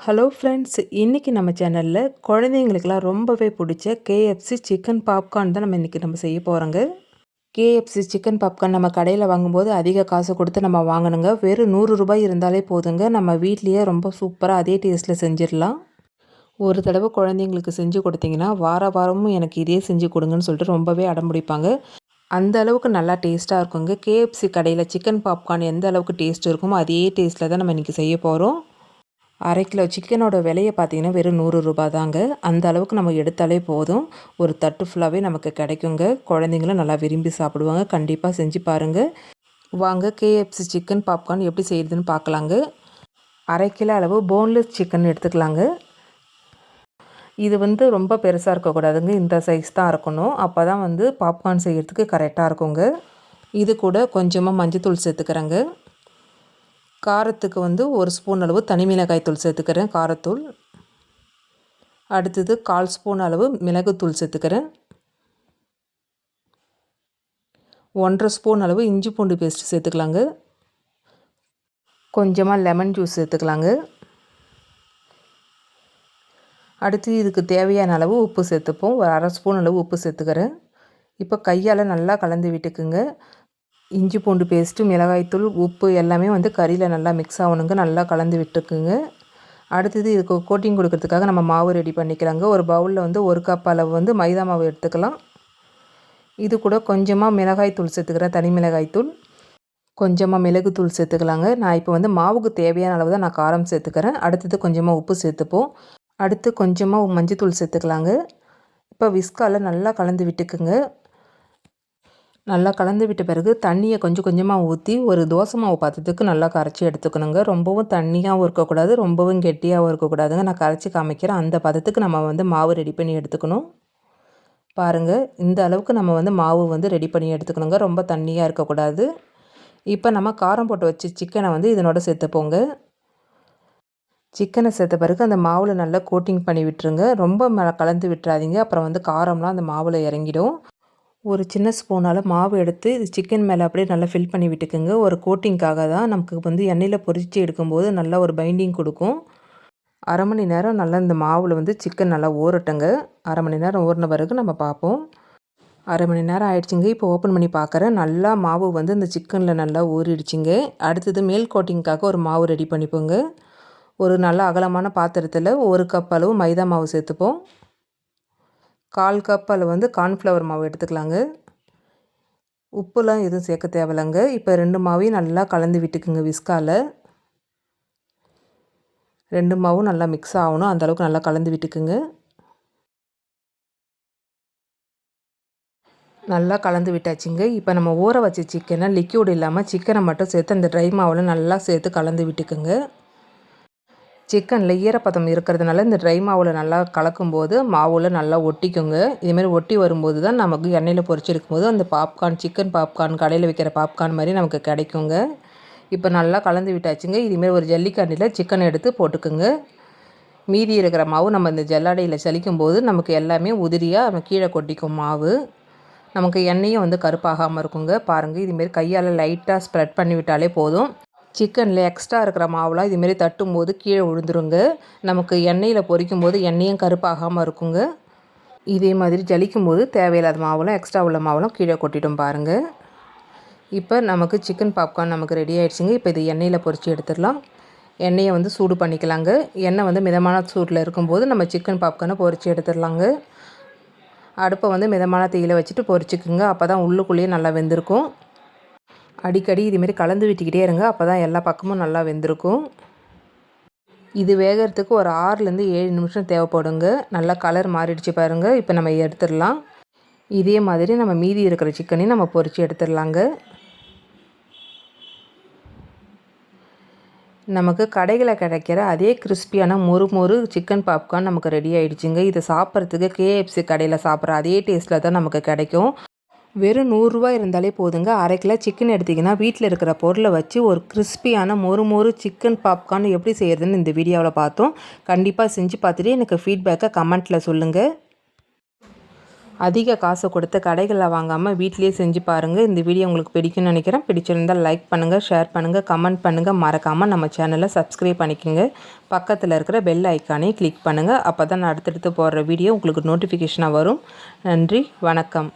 Hello friends, இன்றைக்கி நம்ம சேனலில் குழந்தைங்களுக்கெல்லாம் ரொம்பவே பிடிச்ச கேஎஃப்சி சிக்கன் பாப்கார்ன் தான் நம்ம செய்ய போகிறோங்க. கேஎஃப்சி சிக்கன் பாப்கார்ன் நம்ம கடையில் வாங்கும்போது அதிக காசு கொடுத்து நம்ம வாங்கணுங்க. வெறும் 100 ரூபாய் இருந்தாலே போதுங்க. நம்ம வீட்லேயே ரொம்ப சூப்பராக அதே டேஸ்ட்டில் செஞ்சிடலாம். ஒரு தடவை குழந்தைங்களுக்கு செஞ்சு கொடுத்தீங்கன்னா வாரமும் எனக்கு இதே செஞ்சு கொடுங்கன்னு சொல்லிட்டு ரொம்பவே அடம்பிடிப்பாங்க. அந்த அளவுக்கு நல்லா டேஸ்ட்டாக இருக்குங்க. கேஎஃப்சி கடையில் சிக்கன் பாப்கார்ன் எந்த அளவுக்கு டேஸ்ட் இருக்குமோ அதே டேஸ்ட்டில் தான் நம்ம இன்றைக்கி செய்ய போகிறோம். 1/2 கிலோ சிக்கனோட விலையை பார்த்தீங்கன்னா வெறும் 100 ரூபா தாங்க. அந்த அளவுக்கு நம்ம எடுத்தாலே போதும். ஒரு தட்டு ஃபுல்லாகவே நமக்கு கிடைக்குங்க. குழந்தைங்களும் நல்லா விரும்பி சாப்பிடுவாங்க. கண்டிப்பாக செஞ்சு பாருங்கள். வாங்க கேஎஃப்சி சிக்கன் பாப்கார்ன் எப்படி செய்யுதுன்னு பார்க்கலாங்க. 1/2 கிலோ அளவு போன்லெஸ் சிக்கன் எடுத்துக்கலாங்க. இது ரொம்ப பெருசாக இருக்கக்கூடாதுங்க. இந்த சைஸ் தான் இருக்கணும். அப்போ தான் பாப்கார்ன் செய்கிறதுக்கு கரெக்டாக இருக்குங்க. இது கூட கொஞ்சமாக மஞ்சத்தூள் சேர்த்துக்கிறேங்க. காரத்துக்கு 1 ஸ்பூன் அளவு தனி மிளகாய் தூள் சேர்த்துக்கிறேன், காரத்தூள். அடுத்தது 1/4 ஸ்பூன் அளவு மிளகுத்தூள் சேர்த்துக்கிறேன். 1/2 ஸ்பூன் அளவு இஞ்சி பூண்டு பேஸ்ட் சேர்த்துக்கலாங்க. கொஞ்சமாக லெமன் ஜூஸ் சேர்த்துக்கலாங்க. அடுத்து இதுக்கு தேவையான அளவு உப்பு சேர்த்துப்போம். ஒரு 1/2 ஸ்பூன் அளவு உப்பு சேர்த்துக்கிறேன். இப்போ கையால் நல்லா கலந்து விட்டுக்குங்க. இஞ்சி பூண்டு பேஸ்ட்டு, மிளகாய்த்தூள், உப்பு எல்லாமே கறியில் நல்லா மிக்ஸ் ஆகணுங்க. நல்லா கலந்து விட்டுக்குங்க. அடுத்தது இதுக்கு கோட்டிங் கொடுக்கறதுக்காக நம்ம மாவு ரெடி பண்ணிக்கலாங்க. ஒரு பவுலில் 1 கப் அளவு மைதா மாவு எடுத்துக்கலாம். இது கூட கொஞ்சமாக மிளகாய்த்தூள் சேர்த்துக்கிறேன், தனி மிளகாய்த்தூள். கொஞ்சமாக மிளகுத்தூள் சேர்த்துக்கலாங்க. நான் இப்போ மாவுக்கு தேவையான அளவு தான் நான் காரம் சேர்த்துக்கிறேன். அடுத்தது கொஞ்சமாக உப்பு சேர்த்துப்போம். அடுத்து கொஞ்சமாக மஞ்சத்தூள் சேர்த்துக்கலாங்க. இப்போ விஸ்கால் நல்லா கலந்து விட்டுக்குங்க. நல்லா கலந்து விட்ட பிறகு தண்ணியை கொஞ்சம் கொஞ்சமாக ஊற்றி ஒரு தோசை மாவு பாத்திரத்துக்கு நல்லா கரைச்சி எடுத்துக்கணுங்க. ரொம்பவும் தண்ணியாகவும் இருக்கக்கூடாது, ரொம்பவும் கெட்டியாகவும் இருக்கக்கூடாதுங்க. நான் கரைச்சி காமிக்கிறேன். அந்த பதத்துக்கு நம்ம மாவு ரெடி பண்ணி எடுத்துக்கணும். பாருங்கள், இந்த அளவுக்கு நம்ம மாவு ரெடி பண்ணி எடுத்துக்கணுங்க. ரொம்ப தண்ணியாக இருக்கக்கூடாது. இப்போ நம்ம காரம் போட்டு வச்சு சிக்கனை இதனோட சேர்த்துப்போங்க. சிக்கனை சேர்த்த பிறகு அந்த மாவில் நல்லா கோட்டிங் பண்ணி விட்டுருங்க. ரொம்ப கலந்து விட்டுறாதீங்க. அப்புறம் காரம்லாம் அந்த மாவில் இறங்கிடும். ஒரு சின்ன ஸ்பூனால் மாவு எடுத்து இது சிக்கன் மேலே அப்படியே நல்லா ஃபில் பண்ணி விட்டுக்குங்க. ஒரு கோட்டிங்காக தான். நமக்கு எண்ணெயில் பொரித்து எடுக்கும்போது நல்லா ஒரு பைண்டிங் கொடுக்கும். 1/2 மணி நேரம் நல்லா இந்த மாவில் சிக்கன் நல்லா ஊறட்டுங்க. 1/2 மணி நேரம் ஊறின பிறகு நம்ம பார்ப்போம். 1/2 மணி நேரம் ஆயிடுச்சுங்க. இப்போ ஓப்பன் பண்ணி பார்க்குறேன். நல்லா மாவு இந்த சிக்கனில் நல்லா ஊறிடுச்சிங்க. அடுத்தது மேல் கோட்டிங்காக ஒரு மாவு ரெடி பண்ணிப்போங்க. ஒரு நல்ல அகலமான பாத்திரத்தில் 1 கப் அளவு மைதா மாவு சேர்த்துப்போம். 1/4 கப் அளவு கார்ன்ஃப்ளவர் மாவு எடுத்துக்கலாங்க. உப்புலாம் எதுவும் சேர்க்க தேவையில்லைங்க. இப்போ 2 மாவையும் நல்லா கலந்து விட்டுக்குங்க விஸ்கால். 2 மாவும் நல்லா மிக்ஸ் ஆகணும். அந்தளவுக்கு நல்லா கலந்து விட்டுக்குங்க. நல்லா கலந்து விட்டாச்சுங்க. இப்போ நம்ம ஊற வச்ச சிக்கனை லிக்யூட் இல்லாமல் சிக்கனை மட்டும் சேர்த்து அந்த ட்ரை மாவில் நல்லா சேர்த்து கலந்து விட்டுக்குங்க. சிக்கனில் ஈரப்பதம் இருக்கிறதுனால இந்த ட்ரை மாவில் நல்லா கலக்கும்போது மாவில் நல்லா ஒட்டிக்குங்க. இதுமாரி ஒட்டி வரும்போது தான் நமக்கு எண்ணெயில் பொரிச்செடுக்கும்போது அந்த பாப்கார்ன், சிக்கன் பாப்கார்ன் கடையில் விற்கிற பாப்கார்ன் மாதிரி நமக்கு கிடைக்குங்க. இப்போ நல்லா கலந்து விட்டாச்சுங்க. இதுமாரி ஒரு ஜல்லிக்கரண்டியில் சிக்கனை எடுத்து போட்டுக்குங்க. மீதி இருக்கிற மாவு நம்ம இந்த ஜல்லடையில் சலிக்கும்போது நமக்கு எல்லாமே உதிரியாக நம்ம கீழே கொட்டிக்கும் மாவு. நமக்கு எண்ணெயும் கருப்பாகாமல் இருக்குங்க. பாருங்கள், இதுமாரி கையால் லைட்டாக ஸ்ப்ரெட் பண்ணி விட்டாலே போதும். சிக்கனில் எக்ஸ்ட்ரா இருக்கிற மாவுலாம் இதுமாரி தட்டும்போது கீழே விழுந்துருங்க. நமக்கு எண்ணெயில் பொரிக்கும் போது எண்ணெயும் கருப்பாகாமல் இருக்குங்க. இதே மாதிரி ஜலிக்கும் போது தேவையில்லாத மாவுலாம், எக்ஸ்ட்ரா உள்ள மாவுலாம் கீழே கொட்டிடும் பாருங்கள். இப்போ நமக்கு சிக்கன் பாப்கார்ன் நமக்கு ரெடி ஆகிடுச்சிங்க. இப்போ இது எண்ணெயில் பொரித்து எடுத்துடலாம். எண்ணெயை சூடு பண்ணிக்கலாங்க. எண்ணெய் மிதமான சூட்டில் இருக்கும்போது நம்ம சிக்கன் பாப்கார்னை பொரித்து எடுத்துடலாங்க. அடுப்பை மிதமான தீயில் வச்சுட்டு பொரிச்சிக்குங்க. அப்போ தான் உள்ளுக்குள்ளேயே நல்லா வெந்திருக்கும். அடிக்கடி இதுமாரி கலந்து விட்டுக்கிட்டே இருங்க. அப்போ தான் எல்லா பக்கமும் நல்லா வெந்திருக்கும். இது வேகிறதுக்கு ஒரு 6லேருந்து 7 நிமிஷம் தேவைப்படுங்க. நல்லா கலர் மாறிடுச்சு பாருங்கள். இப்போ நம்ம எடுத்துடலாம். இதே மாதிரி நம்ம மீதி இருக்கிற சிக்கனையும் நம்ம பொரித்து எடுத்துடலாங்க. நமக்கு கடைகளில் கிடைக்கிற அதே கிறிஸ்பியான மொறு சிக்கன் பாப்கார்ன் நமக்கு ரெடி ஆகிடுச்சிங்க. இதை சாப்பிட்றதுக்கு கேஎஃப்சி கடையில் சாப்பிட்ற அதே டேஸ்ட்டில் தான் நமக்கு கிடைக்கும். வெறும் 100 ரூபாய் இருந்தாலே போதுங்க. 1/2 கிலோ சிக்கன் எடுத்திங்கன்னா வீட்டில் இருக்கிற பொருளை வச்சு ஒரு கிறிஸ்பியான மொறு சிக்கன் பாப்கார்ன் எப்படி செய்கிறதுன்னு இந்த வீடியோவில் பார்த்தோம். கண்டிப்பாக செஞ்சு பார்த்துட்டு எனக்கு ஃபீட்பேக்கை கமெண்ட்டில் சொல்லுங்கள். அதிக காசு கொடுத்து கடைகளில் வாங்காமல் வீட்டிலேயே செஞ்சு பாருங்கள். இந்த வீடியோ உங்களுக்கு பிடிக்கும்னு நினைக்கிறேன். பிடிச்சிருந்தால் லைக் பண்ணுங்கள், ஷேர் பண்ணுங்கள், கமெண்ட் பண்ணுங்கள். மறக்காமல் நம்ம சேனலை சப்ஸ்கிரைப் பண்ணிக்கோங்க. பக்கத்தில் இருக்கிற பெல் ஐக்கானையும் கிளிக் பண்ணுங்கள். அப்போ தான் நான் அடுத்தடுத்து போடுற வீடியோ உங்களுக்கு நோட்டிஃபிகேஷனாக வரும். நன்றி, வணக்கம்.